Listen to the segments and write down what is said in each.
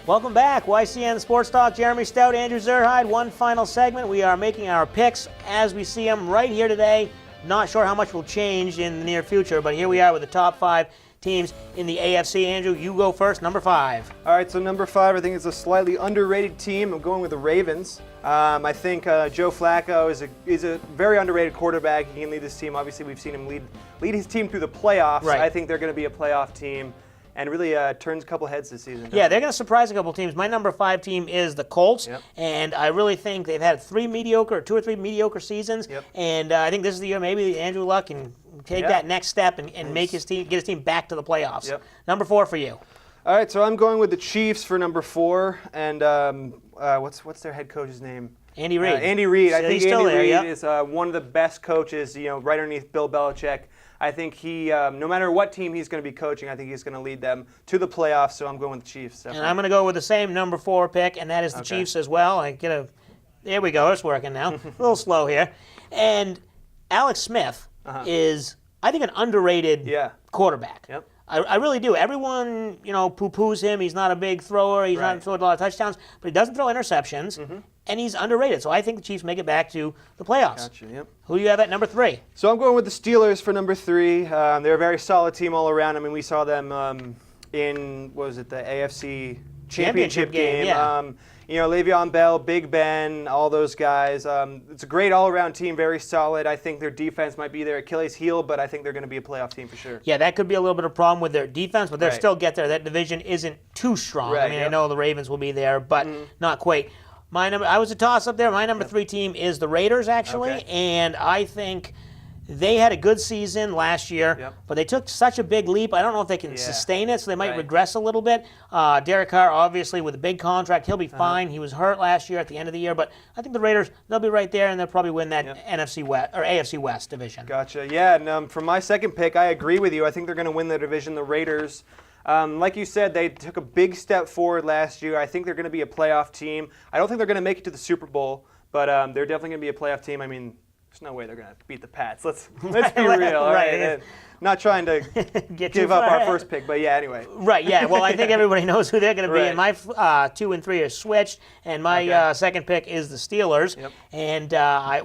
Welcome back. YCN Sports Talk. Jeremy Stout, Andrew Zerhide. One final segment. We are making our picks as we see them right here today. Not sure how much will change in the near future, but here we are with the top 5 teams in the AFC. Andrew, you go first, number 5. All right, so number 5, I think it's a slightly underrated team. I'm going with the Ravens. I think Joe Flacco is a very underrated quarterback. He can lead this team. Obviously, we've seen him lead his team through the playoffs. Right. I think they're going to be a playoff team and really turns a couple heads this season. Yeah, they're going to surprise a couple teams. My number 5 team is the Colts, and I really think they've had 2 or 3 mediocre seasons, and I think this is the year maybe Andrew Luck can take that next step and make his team, get his team back to the playoffs. Number 4 for you. All right, so I'm going with the Chiefs for number 4, and what's their head coach's name? Andy Reid. Andy Reid. I think Andy Reid is one of the best coaches, right underneath Bill Belichick. I think he, no matter what team he's going to be coaching, I think he's going to lead them to the playoffs, so I'm going with the Chiefs. Definitely. And I'm going to go with the same number 4 pick, and that is the Chiefs as well. There we go, it's working now. A little slow here. And Alex Smith is, I think, an underrated quarterback. I really do. Everyone, poo-poos him. He's not a big thrower. He's not throwing a lot of touchdowns, but he doesn't throw interceptions, and he's underrated. So I think the Chiefs make it back to the playoffs. Gotcha, Who do you have at number 3? So I'm going with the Steelers for number 3. They're a very solid team all around. I mean, we saw them in, what was it, the AFC Championship game. Le'Veon Bell, Big Ben, all those guys. It's a great all-around team, very solid. I think their defense might be their Achilles heel, but I think they're going to be a playoff team for sure. Yeah, that could be a little bit of a problem with their defense, but they'll still get there. That division isn't too strong. I know the Ravens will be there, but not quite. I was a toss-up there. My number 3 team is the Raiders, actually, and I think they had a good season last year, but they took such a big leap. I don't know if they can sustain it, so they might regress a little bit. Derek Carr, obviously, with a big contract, he'll be fine. He was hurt last year at the end of the year, but I think the Raiders, they'll be right there, and they'll probably win that NFC West or AFC West division. Gotcha. Yeah, and for my second pick, I agree with you. I think they're going to win the division, the Raiders. Like you said, they took a big step forward last year. I think they're going to be a playoff team. I don't think they're going to make it to the Super Bowl, but they're definitely going to be a playoff team. I mean, there's no way they're going to beat the Pats. Let's be real. All right. Not trying to give up our first pick, but yeah, anyway. Right, yeah. Well, I think everybody knows who they're going to be. And my 2 and 3 are switched, and my second pick is the Steelers. And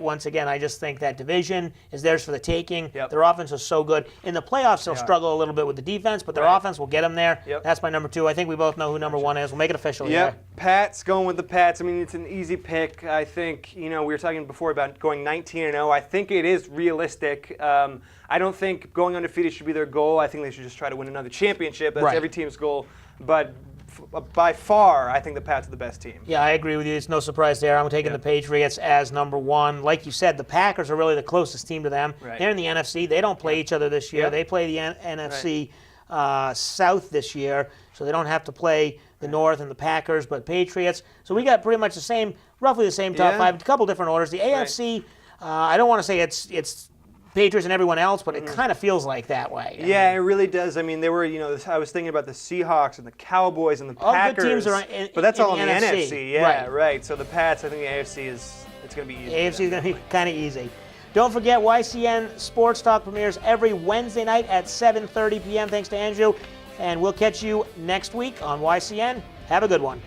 once again, I just think that division is theirs for the taking. Their offense is so good. In the playoffs, they'll struggle a little bit with the defense, but their offense will get them there. That's my number 2. I think we both know who number 1 is. We'll make it official here. Pats, going with the Pats. I mean, it's an easy pick. I think, we were talking before about going 19-0. I think it is realistic. I don't think going undefeated should be their goal. I think they should just try to win another championship. That's every team's goal. But by far, I think the Pats are the best team. Yeah, I agree with you. It's no surprise there. I'm taking the Patriots as number 1. Like you said, the Packers are really the closest team to them. They're in the NFC. They don't play each other this year. They play the NFC South this year, so they don't have to play the North and the Packers, but Patriots. So we got pretty much the same, roughly the same top 5, a couple different orders. The AFC, I don't want to say it's Patriots and everyone else, but it kind of feels like that way. It really does. I mean, there were, I was thinking about the Seahawks and the Cowboys and the Packers. All good teams are but that's all in the NFC. NFC. So the Pats, I think the AFC it's going to be easy. AFC is going to be kind of easy. Don't forget, YCN Sports Talk premieres every Wednesday night at 7:30 p.m. Thanks to Andrew. And we'll catch you next week on YCN. Have a good one.